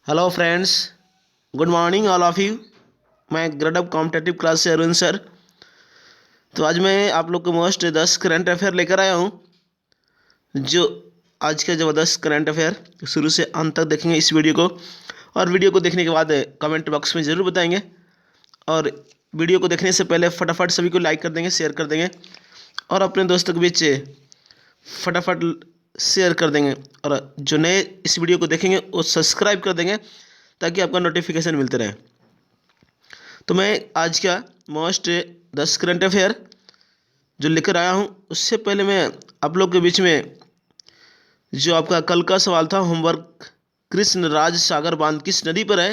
Hello friends, good morning all of you. मैं grade up competitive class से Arun sir. तो आज मैं आप लोग को मोस्ट 10 करंट अफेयर लेकर आया हूँ। जो आज का ज़बरदस्त करंट अफेयर शुरू से अंत तक देखेंगे इस वीडियो को, और वीडियो को देखने के बाद कमेंट बॉक्स में ज़रूर बताएंगे। और वीडियो को देखने से पहले फटाफट सभी को लाइक कर देंगे, शेयर कर देंगे, और अपने दोस्तों के बीच फटाफट शेयर कर देंगे। और जो नए इस वीडियो को देखेंगे वो सब्सक्राइब कर देंगे ताकि आपका नोटिफिकेशन मिलते रहे। तो मैं आज का मोस्ट 10 करंट अफेयर जो लेकर आया हूँ, उससे पहले मैं आप लोग के बीच में जो आपका कल का सवाल था होमवर्क, कृष्ण राज सागर बांध किस नदी पर है,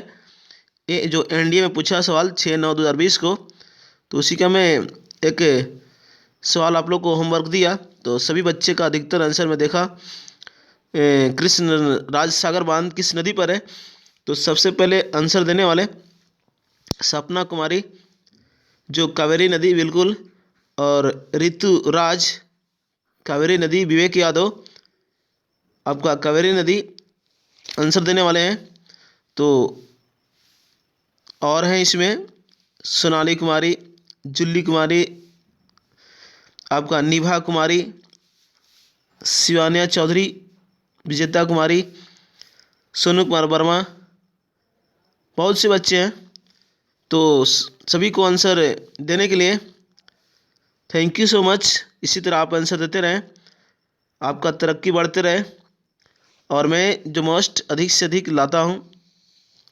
ये जो एनडीए में पूछा सवाल 6/9/2020 को, तो उसी का मैं एक सवाल आप लोग को होमवर्क दिया। तो सभी बच्चे का अधिकतर आंसर में देखा कृष्ण राज सागर बांध किस नदी पर है। तो सबसे पहले आंसर देने वाले सपना कुमारी, जो कावेरी नदी बिल्कुल, और ऋतु राज कावेरी नदी, विवेक यादव आपका कावेरी नदी आंसर देने वाले हैं। तो और हैं इसमें सोनाली कुमारी, जुल्ली कुमारी, आपका निभा कुमारी, शिवान्या चौधरी, विजेता कुमारी, सोनू कुमार वर्मा, बहुत से बच्चे हैं। तो सभी को आंसर देने के लिए थैंक यू सो मच। इसी तरह आप आंसर देते रहें, आपका तरक्की बढ़ते रहे, और मैं जो मोस्ट अधिक से अधिक लाता हूं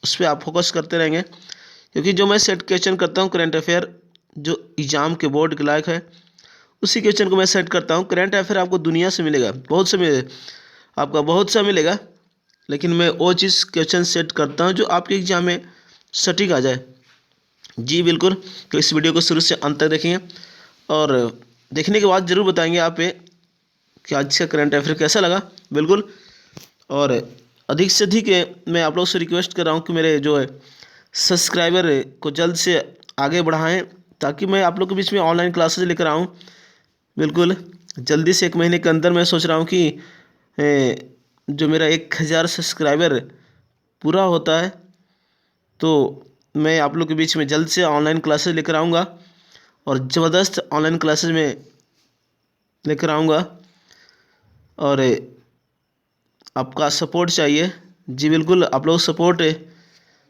उस पर आप फोकस करते रहेंगे, क्योंकि जो मैं सेट क्वेश्चन करता हूं करंट अफेयर जो एग्ज़ाम के बोर्ड के लायक है, उसी क्वेश्चन को मैं सेट करता हूं। करंट अफेयर आपको दुनिया से मिलेगा, बहुत से आपका बहुत सा मिलेगा, लेकिन मैं वो चीज़ क्वेश्चन सेट करता हूँ जो आपके एग्जाम में सटीक आ जाए। जी बिल्कुल। तो इस वीडियो को शुरू से अंत तक देखेंगे, और देखने के बाद ज़रूर बताएंगे आप ये कि आज का करंट अफेयर कैसा लगा। बिल्कुल। और अधिक से अधिक मैं आप लोग से रिक्वेस्ट कर रहा हूँ कि मेरे जो है सब्सक्राइबर को जल्द से आगे बढ़ाएं, ताकि मैं आप लोग के बीच में ऑनलाइन क्लासेज लेकर आऊँ। बिल्कुल जल्दी से 1 महीने के अंदर मैं सोच रहा हूँ कि जो मेरा 1000 सब्सक्राइबर पूरा होता है तो मैं आप लोग के बीच में जल्द से ऑनलाइन क्लासेज लेकर आऊँगा, और ज़बरदस्त ऑनलाइन क्लासेज में लेकर आऊँगा, और आपका सपोर्ट चाहिए। जी बिल्कुल, आप लोग सपोर्ट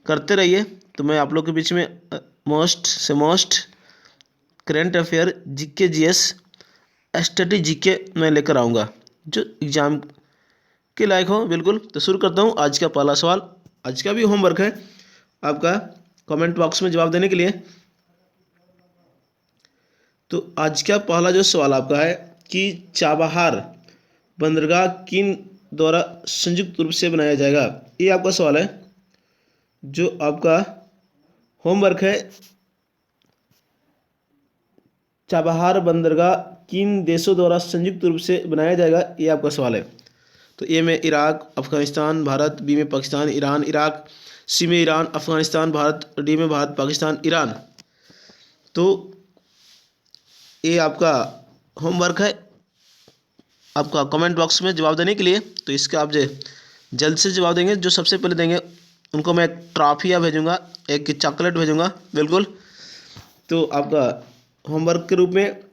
करते रहिए, तो मैं आप लोग के बीच में मोस्ट से most current affair, GK, GS, study GK मैं लेकर आऊँगा जो एग्ज़ाम के लायक हो। बिल्कुल। तो शुरू करता हूँ आज का पहला सवाल। आज का भी होमवर्क है आपका कमेंट बॉक्स में जवाब देने के लिए। तो आज का पहला जो सवाल आपका है कि चाबहार बंदरगाह किन द्वारा संयुक्त रूप से बनाया जाएगा, ये आपका सवाल है। जो आपका होमवर्क है, चाबहार बंदरगाह किन देशों द्वारा संयुक्त रूप से बनाया जाएगा, ये आपका सवाल है। तो ए में इराक, अफगानिस्तान, भारत, बी में पाकिस्तान, ईरान, इराक, सी में ईरान, अफगानिस्तान, भारत, डी में भारत, पाकिस्तान, ईरान। तो ये आपका होमवर्क है आपका कमेंट बॉक्स में जवाब देने के लिए। तो इसका आप जल्द से जवाब देंगे, जो सबसे पहले देंगे उनको मैं ट्रॉफियाँ भेजूँगा, एक चॉकलेट भेजूँगा। बिल्कुल। तो आपका होमवर्क के रूप में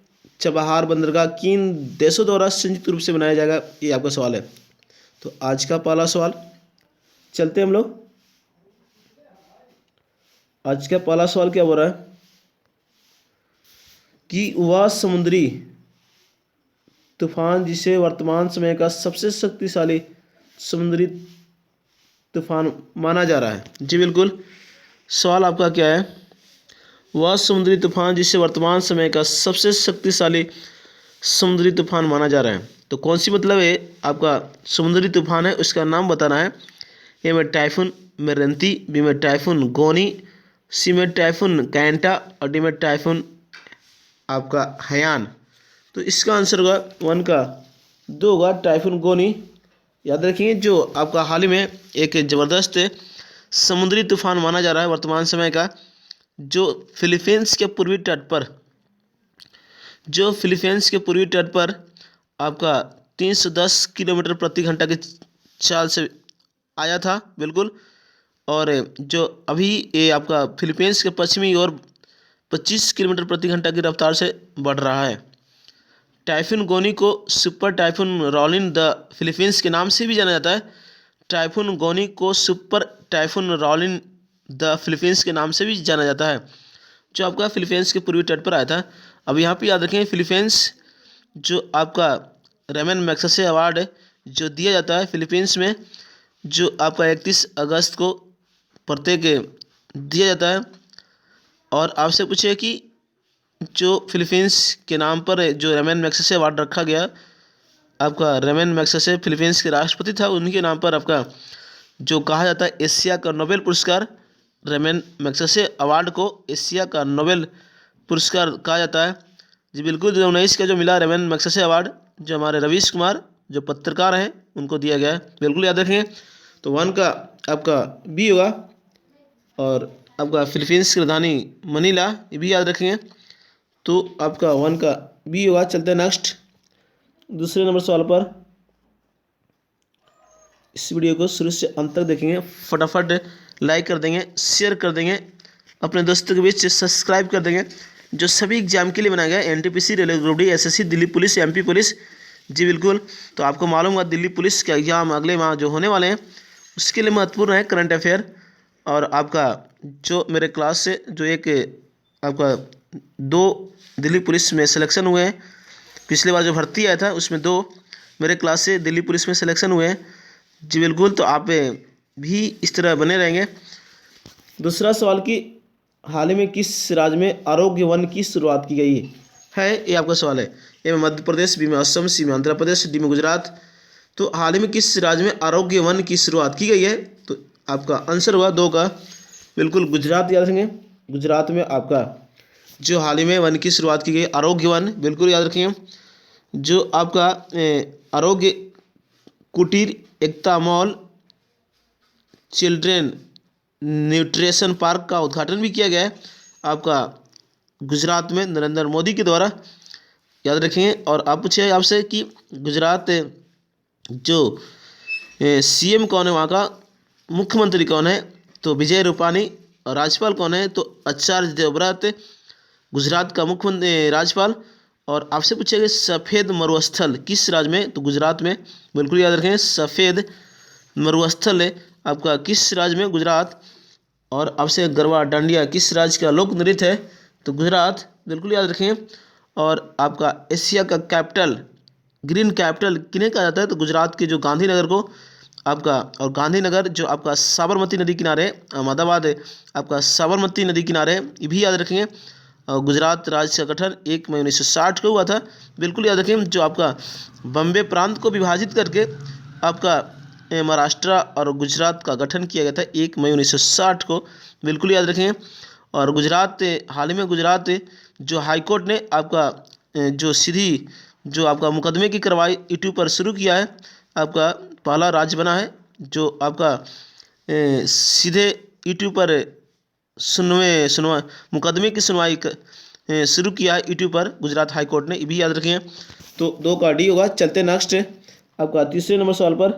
चाबहार बंदरगाह किन देशों द्वारा संयुक्त रूप से बनाया जाएगा, ये आपका सवाल है। तो आज का पहला सवाल चलते हम लोग। आज का पहला सवाल क्या बोल रहा है कि वह समुद्री तूफान जिसे वर्तमान समय का सबसे शक्तिशाली समुद्री तूफान माना जा रहा है। जी बिल्कुल। सवाल आपका क्या है, वह समुद्री तूफान जिसे वर्तमान समय का सबसे शक्तिशाली समुद्री तूफान माना जा रहा है। तो कौन सी मतलब है आपका समुद्री तूफान है, उसका नाम बताना है। ए में टाइफून मेरंती, बी में टाइफून गोनी, सी में टाइफून कैंटा, और डी में टाइफून आपका हयान। तो इसका आंसर होगा 1 का 2 होगा टाइफून गोनी। याद रखिए, जो आपका हाल ही में एक ज़बरदस्त समुद्री तूफान माना जा रहा है वर्तमान समय का, जो फिलीपींस के पूर्वी तट पर आपका 310 किलोमीटर प्रति घंटा की चाल से आया था। बिल्कुल। और जो अभी ये आपका फिलीपींस के पश्चिमी ओर 25 किलोमीटर प्रति घंटा की रफ्तार से बढ़ रहा है। टाइफून गोनी को super typhoon Rollin the Philippines के नाम से भी जाना जाता है। टाइफून गोनी को super typhoon Rollin the Philippines के नाम से भी जाना जाता है, जो आपका फिलीपींस के पूर्वी तट पर आया था। अब यहाँ पे याद रखें, फिलीपींस जो आपका रेमन मैग्सेसे अवार्ड जो दिया जाता है फिलीपींस में, जो आपका 31 अगस्त को प्रत्येक दिया जाता है। और आपसे पूछे कि जो फिलीपींस के नाम पर जो रेमन मैग्सेसे अवार्ड रखा गया, आपका रेमन मैग्सेसे फिलीपींस के राष्ट्रपति था, उनके नाम पर आपका जो कहा जाता है एशिया का नोबेल पुरस्कार, रेमन मैग्सेसे अवार्ड को एशिया का नोबेल पुरस्कार कहा जाता है। जी बिल्कुल, 2019 का जो मिला रेमन मैग्सेसे अवार्ड, जो हमारे रवीश कुमार जो पत्रकार हैं उनको दिया गया है, बिल्कुल याद रखेंगे। तो 1 का आपका बी होगा। और आपका फिलीपींस की राजधानी मनीला, ये भी याद रखेंगे। तो आपका 1 का बी होगा। चलते हैं नेक्स्ट दूसरे नंबर सवाल पर। इस वीडियो को शुरू से अंत तक देखेंगे, फटाफट लाइक कर देंगे, शेयर कर देंगे, अपने दोस्तों के बीच सब्सक्राइब कर देंगे। जो सभी एग्जाम के लिए बनाया गया, NTPC, railway group D, SSC, Delhi police, MP police, जी बिल्कुल। तो आपको मालूम होगा दिल्ली पुलिस के एग्जाम अगले माह जो होने वाले हैं, उसके लिए महत्वपूर्ण है करंट अफेयर। और आपका जो मेरे क्लास से जो एक आपका 2 दिल्ली पुलिस में सिलेक्शन हुए हैं, पिछले बार जो भर्ती आया था उसमें 2 मेरे क्लास से दिल्ली पुलिस में सिलेक्शन हुए हैं, जी बिल्कुल। तो आप भी इस तरह बने रहेंगे। दूसरा सवाल कि हाल ही में किस राज्य में आरोग्य वन की शुरुआत की गई है, ये आपका सवाल है। ए में मध्य प्रदेश, बी में असम, सी में आंध्र प्रदेश, डी में गुजरात। तो हाल ही में किस राज्य में आरोग्य वन की शुरुआत की गई है, तो आपका आंसर हुआ 2 का बिल्कुल गुजरात, याद रखेंगे। गुजरात में आपका जो हाल ही में वन की शुरुआत की गई आरोग्य वन, बिल्कुल याद रखेंगे। जो आपका आरोग्य कुटीर, एकता मॉल, चिल्ड्रेन न्यूट्रिशन पार्क का उद्घाटन भी किया गया है आपका गुजरात में नरेंद्र मोदी के द्वारा, याद रखेंगे। और आप पूछिए आपसे कि गुजरात जो सीएम कौन है, वहाँ का मुख्यमंत्री कौन है, तो विजय रूपानी। और राज्यपाल कौन है, तो आचार्य देवव्रत, गुजरात का मुख्यमंत्री राज्यपाल। और आपसे पूछेगा सफ़ेद मरुस्थल किस राज्य में, तो गुजरात में, बिल्कुल याद रखें। सफ़ेद मरुस्थल है आपका किस राज्य में, गुजरात। और आपसे गरबा डांडिया किस राज्य का लोक नृत्य है, तो गुजरात, बिल्कुल याद रखें। और आपका एशिया का कैपिटल, ग्रीन कैपिटल किन्हें कहा जाता है, तो गुजरात के जो गांधीनगर को आपका, और गांधीनगर जो आपका साबरमती नदी किनारे, अहमदाबाद आपका साबरमती नदी किनारे, ये भी याद रखेंगे। और गुजरात राज्य का गठन 1 मई 1960 को हुआ था, बिल्कुल याद रखें। जो आपका बम्बे प्रांत को विभाजित करके आपका महाराष्ट्र और गुजरात का गठन किया गया था 1 मई 1960 को, बिल्कुल याद रखें। और गुजरात हाल ही में गुजरात जो हाईकोर्ट ने आपका जो सीधी जो आपका मुकदमे की कार्रवाई यूट्यूब पर शुरू किया है, आपका पहला राज्य बना है जो आपका सीधे यूट्यूब पर सुनवा मुकदमे की सुनवाई शुरू किया है यूट्यूब पर, गुजरात हाई कोर्ट ने, ये भी याद रखें। तो 2 का डी होगा। चलते नेक्स्ट आपका तीसरे नंबर सवाल पर।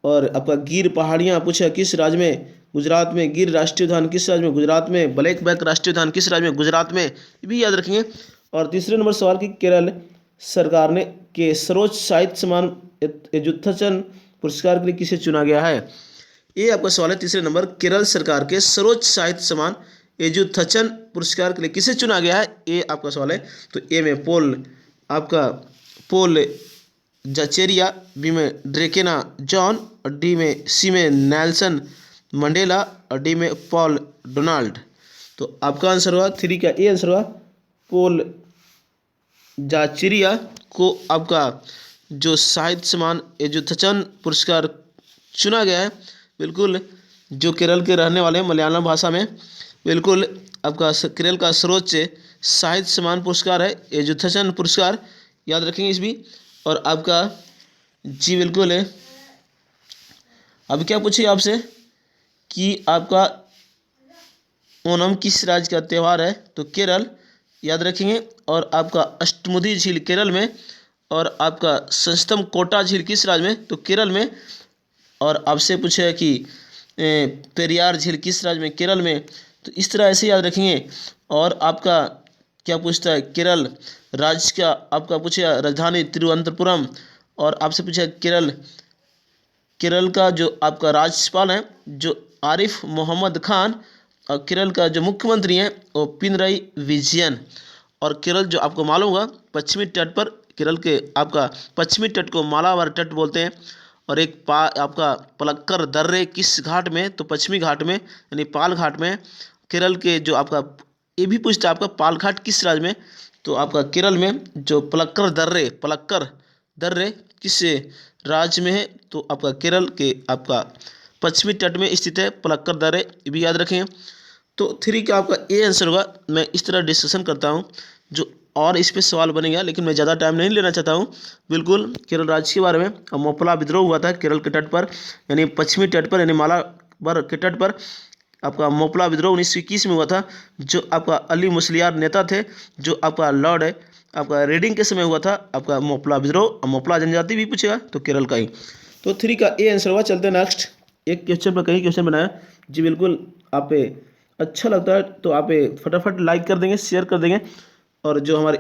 और आपका गिर पहाड़ियाँ पूछा किस राज्य में, गुजरात में। गिर राष्ट्रीय उद्यान किस राज्य में, गुजरात में। ब्लैक बैक राष्ट्रीय उद्यान किस राज्य में, गुजरात में, ये भी याद रखेंगे। और तीसरे नंबर सवाल की केरल सरकार ने के सर्वोच्च साहित्य सम्मान एजुथचन पुरस्कार के लिए किसे चुना गया है, ये आपका सवाल है तीसरे नंबर। केरल सरकार के सर्वोच्च साहित्य सम्मान एजुथचन पुरस्कार के लिए किसे चुना गया है, ये आपका सवाल है। तो ए में पोल जचेरिया, बी में ड्रेकेना जॉन, और सी में नेल्सन मंडेला, और डी में पॉल डोनाल्ड। तो आपका आंसर हुआ 3 का ए आंसर हुआ। पोल जाचेरिया को आपका जो साहित्य सम्मान एजुथचन पुरस्कार चुना गया है, बिल्कुल, जो केरल के रहने वाले मलयालम भाषा में, बिल्कुल आपका केरल का सर्वोच्च साहित्य सम्मान पुरस्कार है एजुथचन पुरस्कार, याद रखेंगे इस भी। और आपका जी बिल्कुल है। अब क्या पूछिए आपसे कि आपका ओणम किस राज्य का त्यौहार है, तो केरल, याद रखेंगे। और आपका अष्टमुदी झील केरल में, और आपका संस्तम कोटा झील किस राज्य में, तो केरल में। और आपसे पूछेगा कि पेरियार झील किस राज्य में, केरल में। तो इस तरह ऐसे याद रखेंगे। और आपका क्या पूछता है, केरल राज्य का आपका पूछेगा राजधानी तिरुवनंतपुरम। और आपसे पूछेगा केरल का जो आपका राज्यपाल है जो आरिफ मोहम्मद खान, और केरल का जो मुख्यमंत्री हैं वो पिनरई विजयन। और केरल जो आपको मालूम होगा पश्चिमी तट पर, केरल के आपका पश्चिमी तट को मालाबार तट बोलते हैं। और एक आपका पलक्कर दर्रे किस घाट में, तो पश्चिमी घाट में यानी पाल घाट में। केरल के जो आपका ये भी पूछता है आपका पाल घाट किस राज्य में, तो आपका केरल में जो पलक्कर दर्रे किस राज्य में है, तो आपका केरल के आपका पश्चिमी तट में स्थित है पलक्कर दर्रे, ये भी याद रखें। तो 3 का आपका ए आंसर होगा। मैं इस तरह डिस्कशन करता हूँ जो और इस पे सवाल बनेगा, लेकिन मैं ज़्यादा टाइम नहीं लेना चाहता हूँ। बिल्कुल केरल राज्य के बारे में। और मोपला विद्रोह हुआ था केरल के तट पर, यानी पश्चिमी तट पर, यानी मालाबार के तट पर आपका मोपला विद्रोह 1921 में हुआ था। जो आपका अली मुसलियार नेता थे, जो आपका लॉर्ड है आपका रेडिंग के समय हुआ था आपका मोपला विद्रोह। और मोपला जनजाति भी पूछेगा तो केरल का ही। तो 3 का ए आंसर हुआ। चलते हैं नेक्स्ट। एक क्वेश्चन पर कई क्वेश्चन बनाया जी। बिल्कुल आप पे अच्छा लगता है तो आप फटाफट लाइक कर देंगे, शेयर कर देंगे। और जो हमारे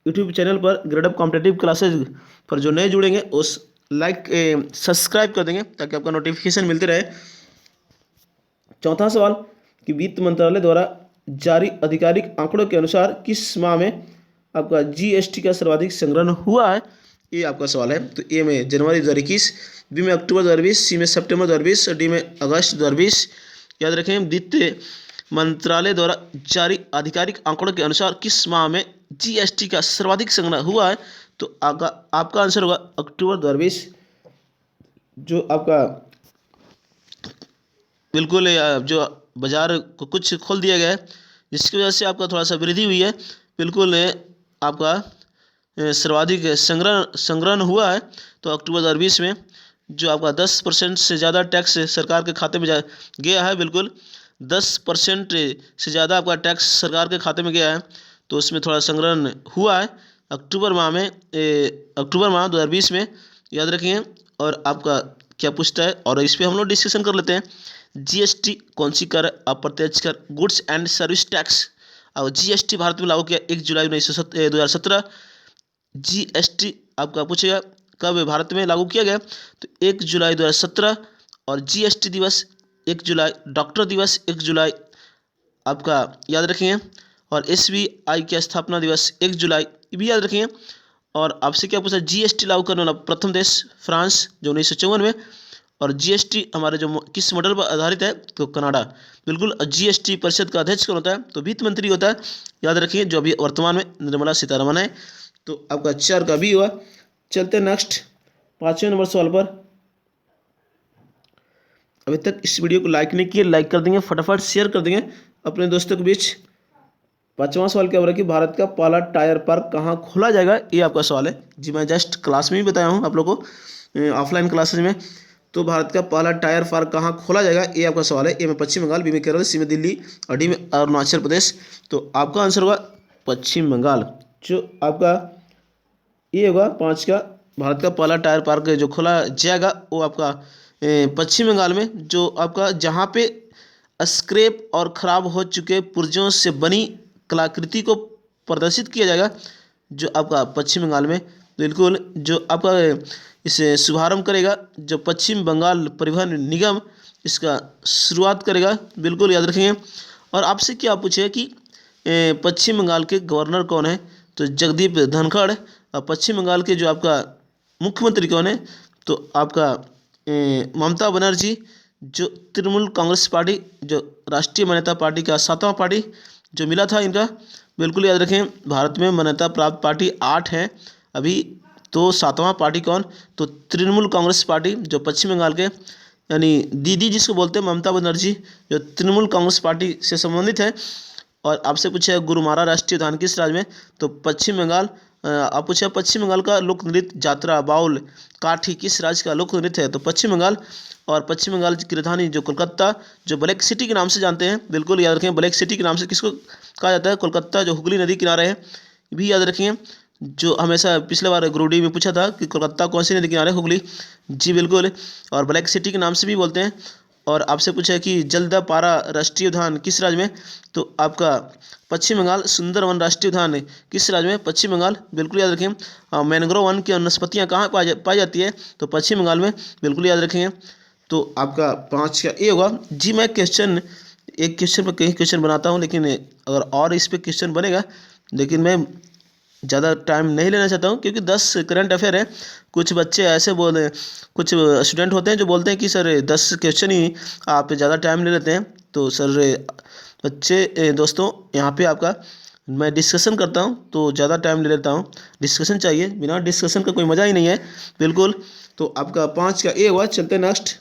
यूट्यूब चैनल पर ग्रेडअप कॉम्पिटिटिव क्लासेज पर जो नए जुड़ेंगे उस सब्सक्राइब कर देंगे ताकि आपका नोटिफिकेशन मिलते रहे। चौथा सवाल कि वित्त मंत्रालय द्वारा जारी आधिकारिक आंकड़ों के अनुसार किस माह में आपका जीएसटी का सर्वाधिक संग्रहण हुआ है, ये आपका सवाल है। तो ए में जनवरी 2021, बी में अक्टूबर 2020, सी में सितंबर 2020 और डी में अगस्त 2020। याद रखें वित्त मंत्रालय द्वारा जारी आधिकारिक आंकड़ों के अनुसार किस माह में जीएसटी का सर्वाधिक संग्रह हुआ है, तो आपका आंसर होगा अक्टूबर 2020। जो आपका बिल्कुल जो बाजार को कुछ खोल दिया गया है जिसकी वजह से आपका थोड़ा सा वृद्धि हुई है। बिल्कुल आपका सर्वाधिक संग्रहण हुआ है। तो अक्टूबर 2020 में जो आपका 10% से ज़्यादा टैक्स सरकार के खाते में गया है। बिल्कुल 10% से ज़्यादा आपका टैक्स सरकार के खाते में गया है, तो उसमें थोड़ा संग्रहण हुआ है अक्टूबर माह 2020 में। याद रखिए। और आपका क्या पूछता है, और इस पर हम लोग डिस्कशन कर लेते हैं। जीएसटी कौन सी कर, अप्रत्यक्ष कर, गुड्स एंड सर्विस टैक्स। और जीएसटी भारत में लागू किया 1 जुलाई 2017। जीएसटी आपका पूछेगा कब भारत में लागू किया गया, तो 1 जुलाई 2017। और जीएसटी दिवस 1 जुलाई, डॉक्टर दिवस 1 जुलाई आपका याद रखेंगे। और एसबीआई की स्थापना दिवस 1 जुलाई, ये भी याद रखेंगे। और आपसे क्या पूछा, जीएसटी लागू करने वाला प्रथम देश फ्रांस जो 1954 में। और जीएसटी हमारे जो किस मॉडल पर आधारित है, तो कनाडा। बिल्कुल। जीएसटी परिषद का अध्यक्ष कौन होता है, तो वित्त मंत्री होता है। याद रखिए जो अभी वर्तमान में निर्मला सीतारमण है। तो आपका 4 का भी हुआ। चलते नेक्स्ट 5वें नंबर सवाल पर। अभी तक इस वीडियो को लाइक नहीं किए, लाइक कर देंगे, फटाफट शेयर कर देंगे अपने दोस्तों के बीच। 5वां सवाल क्या हो रहा है कि भारत का पहला टायर पार्क कहाँ खोला जाएगा, ये आपका सवाल है जी। मैं जस्ट क्लास में ही बताया हूँ आप लोगों को ऑफलाइन क्लासेज में। तो भारत का पहला टायर पार्क कहाँ खोला जाएगा, ये आपका सवाल है। ए में पश्चिम बंगाल, बी में केरल, सी में दिल्ली और डी में अरुणाचल प्रदेश। तो आपका आंसर होगा पश्चिम बंगाल। जो आपका ये होगा 5 का। भारत का पहला टायर पार्क जो खोला जाएगा वो आपका पश्चिम बंगाल में, जो आपका जहाँ पे स्क्रैप और ख़राब हो चुके पुर्जों से बनी कलाकृति को प्रदर्शित किया जाएगा, जो आपका पश्चिम बंगाल में। बिल्कुल। जो आपका इसे शुभारंभ करेगा जो पश्चिम बंगाल परिवहन निगम, इसका शुरुआत करेगा। बिल्कुल याद रखेंगे। और आपसे क्या पूछे कि पश्चिम बंगाल के गवर्नर कौन है, तो जगदीप धनखड़। और पश्चिम बंगाल के जो आपका मुख्यमंत्री कौन है, तो आपका ममता बनर्जी, जो तृणमूल कांग्रेस पार्टी, जो राष्ट्रीय मान्यता पार्टी का 7वां पार्टी जो मिला था इनका। बिल्कुल याद रखें। भारत में मान्यता प्राप्त पार्टी 8 हैं अभी, तो 7वां पार्टी कौन, तो तृणमूल कांग्रेस पार्टी जो पश्चिम बंगाल के, यानी दीदी जिसको बोलते हैं ममता बनर्जी, जो तृणमूल कांग्रेस पार्टी से संबंधित है। और आपसे पूछा गुरुमारा राष्ट्रीय उद्यान किस राज्य में, तो पश्चिम बंगाल। आप पूछा पश्चिम बंगाल का लोक नृत्य जात्रा बाउल काठी किस राज्य का लोक नृत्य है, तो पश्चिम बंगाल। और पश्चिम बंगाल की राजधानी जो कोलकाता, जो ब्लैक सिटी के नाम से जानते हैं। बिल्कुल याद रखें। ब्लैक सिटी के नाम से किसको कहा जाता है, कोलकाता जो हुगली नदी किनारे है, भी याद रखेंगे। जो हमेशा पिछले बार ग्रुप डी में पूछा था कि कोलकाता कौन सी नदी किनारे हुगली, जी बिल्कुल, और ब्लैक सिटी के नाम से भी बोलते हैं। और आपसे पूछा है कि जलदापारा राष्ट्रीय उद्यान किस राज्य में, तो आपका पश्चिम बंगाल। सुंदरवन राष्ट्रीय उद्यान किस राज्य में, पश्चिम बंगाल, बिल्कुल याद रखें। मैंग्रोव वन की वनस्पतियाँ कहाँ पाई जाती है, तो पश्चिम बंगाल में, बिल्कुल याद रखेंगे। तो आपका 5 का ए होगा। जी मैं क्वेश्चन एक क्वेश्चन पर कई क्वेश्चन बनाता हूँ, लेकिन अगर और इस पर क्वेश्चन बनेगा, लेकिन मैं ज़्यादा टाइम नहीं लेना चाहता हूँ, क्योंकि 10 करंट अफेयर है। कुछ बच्चे ऐसे बोले, कुछ स्टूडेंट होते हैं जो बोलते हैं कि सर 10 क्वेश्चन ही आप ज़्यादा टाइम ले लेते हैं। तो सर बच्चे दोस्तों, यहाँ पे आपका मैं डिस्कशन करता हूँ तो ज़्यादा टाइम ले लेता हूँ। डिस्कशन चाहिए, बिना डिस्कशन का कोई मज़ा ही नहीं है, बिल्कुल। तो आपका 5 का ए हुआ। चलते हैं नेक्स्ट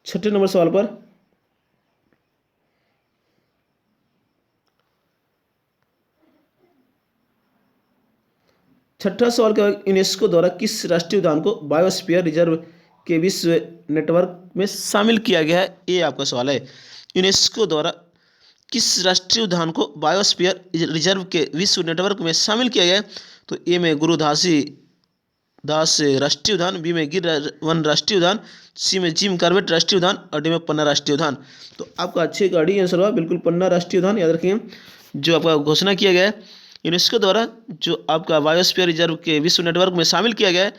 6ठे नंबर सवाल पर। छठा सवाल का, यूनेस्को द्वारा किस राष्ट्रीय उद्यान को बायोस्फीयर रिजर्व के विश्व नेटवर्क में शामिल किया गया है, ये आपका सवाल है। यूनेस्को द्वारा किस राष्ट्रीय उद्यान को बायोस्फीयर रिजर्व के विश्व नेटवर्क में शामिल किया गया है, तो ए में गुरुदासी दास राष्ट्रीय उद्यान, बी में गिर वन राष्ट्रीय उद्यान, सी में जिम कॉर्बेट राष्ट्रीय उद्यान और डी में पन्ना राष्ट्रीय उद्यान। तो आपका अच्छे का डी आंसर हुआ, बिल्कुल पन्ना राष्ट्रीय उद्यान, याद रखिए। जो आपका घोषणा किया गया है यूनेस्को द्वारा, जो आपका बायोस्फीयर रिजर्व के विश्व नेटवर्क में शामिल किया गया है।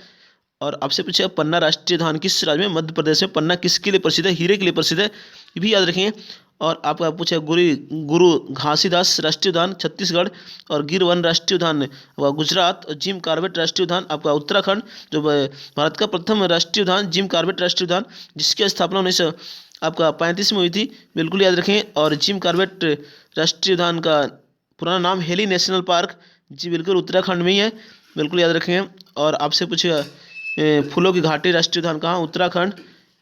और आपसे पूछे पन्ना राष्ट्रीय उद्यान किस राज्य में, मध्य प्रदेश में। पन्ना किसके लिए प्रसिद्ध है, हीरे के लिए प्रसिद्ध है, ये भी याद रखेंगे। और आपका पूछा गुरु घासीदास राष्ट्रीय उद्यान छत्तीसगढ़, और गिर वन राष्ट्रीय उद्यान गुजरात, और जिम कॉर्बेट राष्ट्रीय उद्यान आपका उत्तराखंड। जो भारत का प्रथम राष्ट्रीय उद्यान जिम कॉर्बेट राष्ट्रीय उद्यान, जिसकी स्थापना 1935 में हुई थी, बिल्कुल याद रखें। और जिम कॉर्बेट राष्ट्रीय उद्यान का पुराना नाम हेली नेशनल पार्क, जी बिल्कुल उत्तराखंड में ही है, बिल्कुल याद रखेंगे। और आपसे पूछेगा फूलों की घाटी राष्ट्रीय उद्यान कहाँ, उत्तराखंड,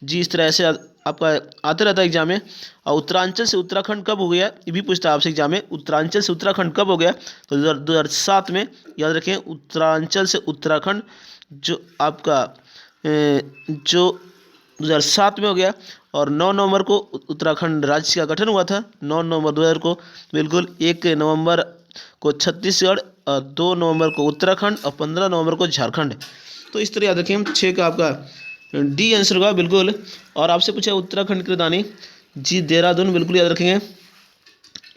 जी। इस तरह से आपका आते रहता है एग्जाम में। और उत्तरांचल से उत्तराखंड कब हो गया, ये भी पूछता है आपसे एग्जाम में। उत्तरांचल से उत्तराखंड कब हो गया, तो 2007 में, याद रखें। उत्तरांचल से उत्तराखंड जो आपका जो 2007 में हो गया। और 9 नवंबर को उत्तराखंड राज्य का गठन हुआ था, 9 नवंबर 2000 को, बिल्कुल। 1 नवंबर को छत्तीसगढ़, और 2 नवंबर को उत्तराखंड, और 15 नवंबर को झारखंड। तो इस तरह याद रखें। 6 का आपका डी आंसर होगा, बिल्कुल। और आपसे पूछा उत्तराखंड की राजधानी, जी देहरादून, बिल्कुल याद रखेंगे।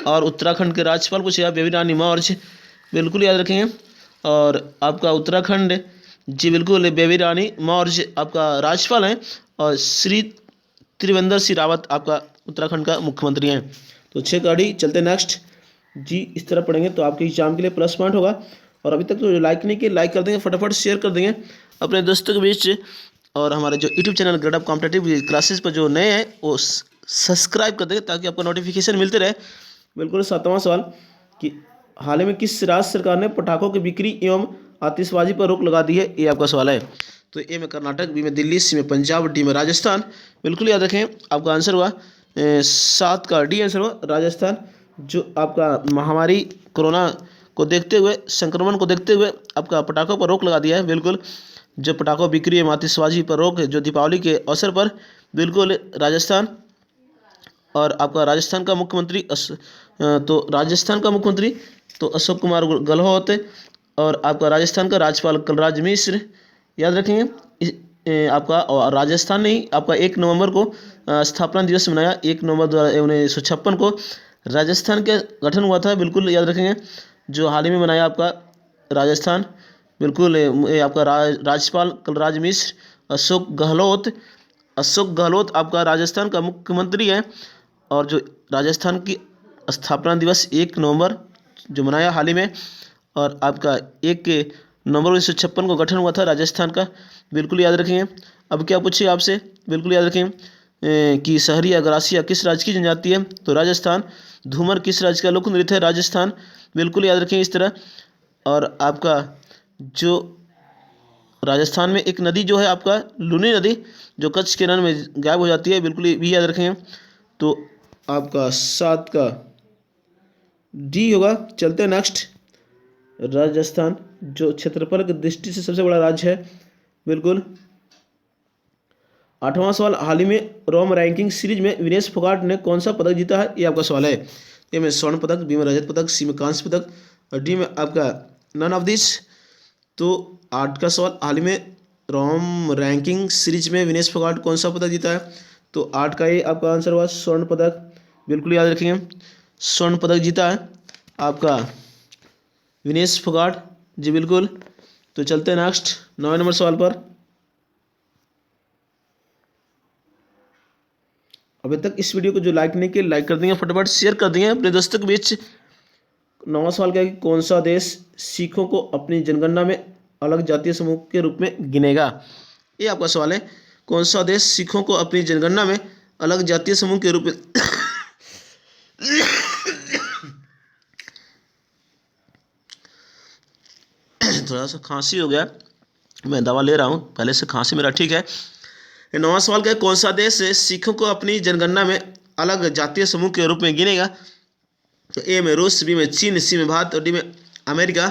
और उत्तराखंड के राज्यपाल पूछेगा बेबी रानी मौर्य, बिल्कुल याद रखेंगे। और आपका उत्तराखंड, जी बिल्कुल, बेबी रानी मौर्य आपका राज्यपाल हैं। और श्री त्रिवेंद्र सिंह रावत आपका उत्तराखंड का मुख्यमंत्री हैं। तो 6 का डी। चलते नेक्स्ट, जी इस तरह पढ़ेंगे तो आपके एग्जाम के लिए प्लस पॉइंट होगा। और अभी तक तो लाइक नहीं किए, लाइक कर देंगे, फटाफट शेयर कर देंगे अपने दोस्तों के बीच। और हमारे जो YouTube channel grade up competitive classes पर जो नए हैं वो सब्सक्राइब कर देंगे, ताकि आपको नोटिफिकेशन मिलते रहे, बिल्कुल। 7वां सवाल कि हाल ही में किस राज्य सरकार ने पटाखों की बिक्री एवं आतिशबाजी पर रोक लगा दी है, ये आपका सवाल है। तो ए में कर्नाटक, बी में दिल्ली, सी में पंजाब, डी में राजस्थान, बिल्कुल याद रखें। आपका आंसर हुआ 7 का डी आंसर हुआ राजस्थान। जो आपका महामारी कोरोना को देखते हुए, संक्रमण को देखते हुए आपका पटाखों पर रोक लगा दिया है, बिल्कुल। जो पटाखों बिक्री एवं आतिशबाजी पर रोक है, जो दीपावली के अवसर पर, बिल्कुल राजस्थान। और आपका राजस्थान का मुख्यमंत्री तो राजस्थान का मुख्यमंत्री तो अशोक कुमार गहलोत। और आपका राजस्थान का राज्यपाल कलराज मिश्र, याद रखेंगे। आपका और राजस्थान नहीं, आपका 1 नवंबर को स्थापना दिवस मनाया, 1 नवंबर 1956 को राजस्थान का गठन हुआ था, बिल्कुल याद रखेंगे। जो हाल ही में मनाया आपका राजस्थान, बिल्कुल। आपका राज्यपाल कलराज मिश्र, अशोक गहलोत आपका राजस्थान का मुख्यमंत्री है। और जो राजस्थान की स्थापना दिवस 1 नवंबर जो मनाया हाल ही में। और आपका 1 नवंबर 1956 को गठन हुआ था राजस्थान का, बिल्कुल याद रखेंगे। अब क्या पूछिए आपसे, बिल्कुल याद रखें कि शहरी अग्रासिया किस राज्य की जनजाति है, तो राजस्थान। धूमर किस राज्य का लोक नृत्य है, राजस्थान, बिल्कुल याद रखें इस तरह। और आपका जो राजस्थान में एक नदी जो है आपका लूनी नदी, जो कच्छ के रण में गायब हो जाती है, बिल्कुल ये भी याद रखेंगे। तो आपका 7 का डी होगा। चलते हैं नेक्स्ट, राजस्थान जो क्षेत्रफल की दृष्टि से सबसे बड़ा राज्य है, बिल्कुल। 8वां सवाल, हाल ही में रोम रैंकिंग सीरीज में विनेश फोगाट ने कौन सा पदक जीता है, ये आपका सवाल है। ए में स्वर्ण पदक, बी में रजत पदक, सी में कांस्य पदक, और डी में आपका नन ऑफ दिस। तो 8 का सवाल, हाल ही में रोम रैंकिंग सीरीज में विनेश फोगाट कौन सा पदक जीता है? तो 8 का ये आपका आंसर हुआ स्वर्ण पदक, बिल्कुल याद रखेंगे, स्वर्ण पदक जीता है आपका विनेश फोगाट जी, बिल्कुल। तो चलते हैं नेक्स्ट 9 नंबर सवाल पर। अभी तक इस वीडियो को जो लाइक नहीं किया, लाइक कर देंगे, फटाफट शेयर कर देंगे अपने दोस्तों के बीच। 9वां सवाल क्या है कि कौन सा देश सिखों को अपनी जनगणना में अलग जातीय समूह के रूप में गिनेगा? ये आपका सवाल है, कौन सा देश सिखों को अपनी जनगणना में अलग जातीय समूह के रूप में थोड़ा सा खांसी हो गया, मैं दवा ले रहा हूँ, पहले से खांसी मेरा ठीक है। 9वां सवाल क्या है, कौन सा देश सिखों को अपनी जनगणना में अलग जातीय समूह के रूप में गिनेगा? तो ए में रूस, बी में चीन, सी में भारत और डी में अमेरिका।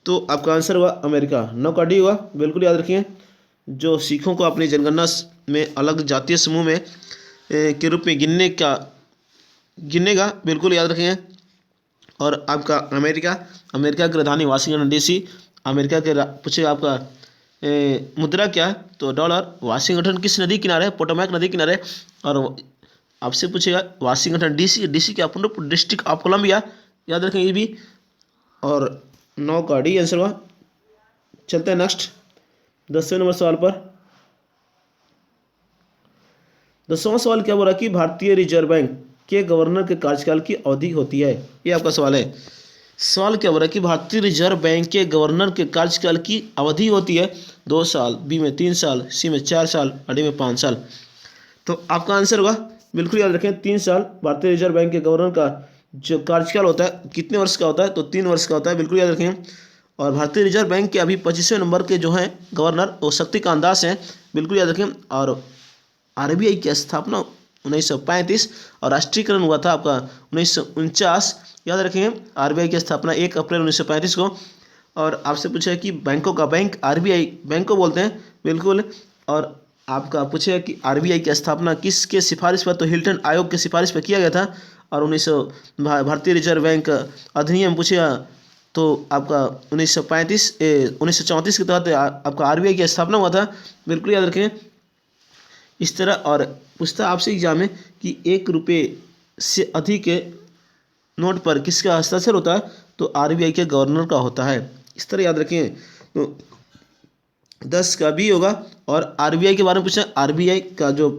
तो आपका आंसर हुआ अमेरिका, 9 का डी हुआ, बिल्कुल याद रखिए। जो सिखों को अपनी जनगणना में अलग जातीय समूह में के रूप में गिनेगा, बिल्कुल याद रखेंगे। और आपका अमेरिका की राजधानी वाशिंगटन डीसी। अमेरिका के पूछेगा आपका मुद्रा क्या है? तो डॉलर। वाशिंगटन किस नदी किनारे है? पोटोमैक नदी किनारे। और आपसे पूछेगा वाशिंगटन डीसी क्या पूर्ण डिस्ट्रिक्ट ऑफ कोलंबिया, याद रखें ये भी। और 9 का डी आंसर हुआ। चलते हैं नेक्स्ट 10वें नंबर सवाल पर। 10वां सवाल क्या बोला कि भारतीय रिजर्व बैंक के गवर्नर के कार्यकाल की अवधि होती है? ये आपका सवाल है। सवाल क्या बोला कि भारतीय रिजर्व बैंक के गवर्नर के कार्यकाल की अवधि होती है 2 साल, बी में 3 साल, सी में 4 साल और डी में 5 साल। तो आपका आंसर होगा, बिल्कुल याद रखें, 3 साल। भारतीय रिजर्व बैंक के गवर्नर का जो कार्यकाल होता है कितने वर्ष का होता है? तो 3 वर्ष का होता है, बिल्कुल याद रखें। और भारतीय रिजर्व बैंक के अभी 25वें नंबर के जो हैं गवर्नर वो शक्तिकांत दास हैं, बिल्कुल याद रखें। और आरबीआई की स्थापना 1935 और राष्ट्रीयकरण हुआ था आपका 1949, याद रखेंगे। आरबीआई की स्थापना 1 अप्रैल 1935 को। और आपसे पूछा है कि बैंकों का बैंक आरबीआई बैंक को बोलते हैं, बिल्कुल। और आपका पूछेगा कि आरबीआई की स्थापना किसके सिफारिश पर? तो हिल्टन आयोग के सिफारिश पर किया गया था। और भारतीय रिजर्व बैंक अधिनियम पूछेगा तो आपका 1934 के तहत आपका आरबीआई की स्थापना हुआ था, बिल्कुल याद रखें। इस तरह और पूछता आपसे एग्जाम में कि 1 रुपये से अधिक के नोट पर किसका हस्ताक्षर होता है? तो आरबीआई के गवर्नर का होता है, इस तरह याद रखें। तो 10 का बी होगा। और आरबीआई के बारे में पूछा, आरबीआई का जो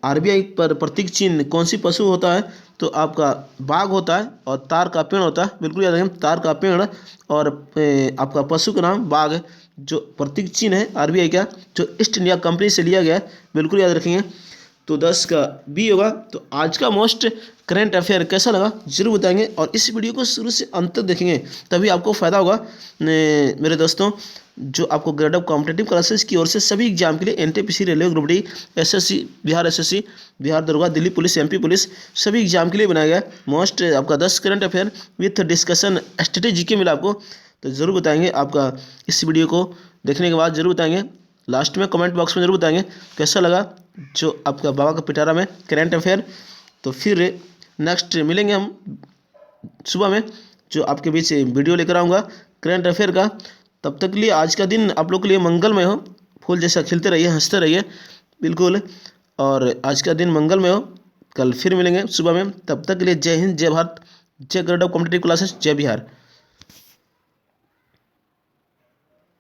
आरबीआई पर प्रतीक चिन्ह कौन सी पशु होता है? तो आपका बाघ होता है और तार का पेड़ होता है, बिल्कुल याद रखें, तार का पेड़। और आपका पशु का नाम बाघ है। जो प्रतीक चिन्ह है आरबीआई का जो ईस्ट इंडिया कंपनी से लिया गया है, बिल्कुल याद रखेंगे। तो 10 का बी होगा। तो आज का मोस्ट करंट अफेयर कैसा लगा जरूर बताएंगे, और इस वीडियो को शुरू से अंत तक देखेंगे, तभी आपको फ़ायदा होगा। मेरे दोस्तों, जो आपको ग्रेड ऑफ कॉम्पिटेटिव क्लासेस की ओर से सभी एग्जाम के लिए NTPC, railway group D, SSC, Bihar SSC, Bihar दरोगा, दिल्ली पुलिस, एमपी पुलिस, सभी एग्जाम के लिए बनाया गया मोस्ट आपका 10 current affair with discussion strategy के मिला आपको। तो ज़रूर बताएंगे, आपका इस वीडियो को देखने के बाद ज़रूर बताएंगे, लास्ट में कमेंट बॉक्स में ज़रूर बताएंगे कैसा लगा जो आपका बाबा का पिटारा में करंट अफेयर। तो फिर नेक्स्ट मिलेंगे हम सुबह में, जो आपके बीच वीडियो लेकर आऊँगा करंट अफेयर का। तब तक के लिए आज का दिन आप लोग के लिए मंगलमय हो, फूल जैसा खिलते रहिए, हंसते रहिए, बिल्कुल। और आज का दिन मंगलमय हो, कल फिर मिलेंगे सुबह में। तब तक के लिए जय हिंद, जय भारत, जय गरुड़ कॉम्पिटिटिव क्लासेस, जय बिहार।